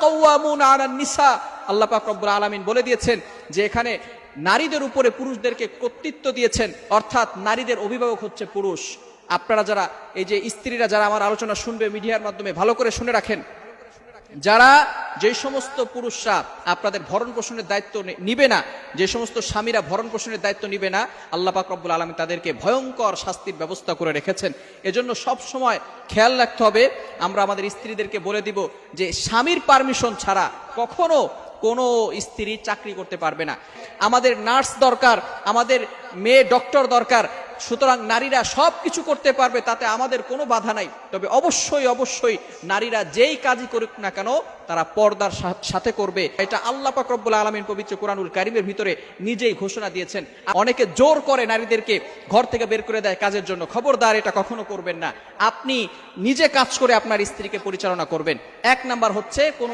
কাওয়ামুনা আলান নিসা, আল্লাহ পাক রব্বুল আলামিন বলে দিয়েছেন যে এখানে নারীদের উপরে পুরুষদেরকে কর্তৃত্ব দিয়েছেন, অর্থাৎ নারীদের অভিভাবক হচ্ছে পুরুষ। আপনারা যারা এই যে স্ত্রীরা যারা আমার আলোচনা শুনবে মিডিয়ার মাধ্যমে, ভালো করে শুনে রাখেন, যারা যে সমস্ত পুরুষরা আপনাদের ভরণ পোষণের দায়িত্ব নিবে না, যে সমস্ত স্বামীরা ভরণ পোষণের দায়িত্ব নিবে না, আল্লাহ পাক রব্বুল আলামিন তাদেরকে ভয়ঙ্কর শাস্তির ব্যবস্থা করে রেখেছেন। এজন্য সব সময় খেয়াল রাখতে হবে, আমরা আমাদের স্ত্রীদেরকে বলে দিব যে স্বামীর পারমিশন ছাড়া কখনো কোনো স্ত্রী চাকরি করতে পারবে না। আমাদের নার্স দরকার, আমাদের মেয়ে ডক্টর দরকার, সুতরাং নারীরা সব কিছু করতে পারবে, তাতে আমাদের কোনো বাধা নাই। তবে অবশ্যই অবশ্যই নারীরা যেই কাজই করুক না কেন তারা পর্দার সাথে করবে। এটা আল্লাহ পাক রব্বুল আলামিন পবিত্র কোরআনুল কারীমের ভিতরে নিজেই ঘোষণা দিয়েছেন। অনেকে জোর করে নারীদেরকে ঘর থেকে বের করে দেয় কাজের জন্য, খবরদার এটা কখনো করবেন না। আপনি নিজে কাজ করে আপনার স্ত্রীকে পরিচালনা করবেন। এক নাম্বার হচ্ছে কোন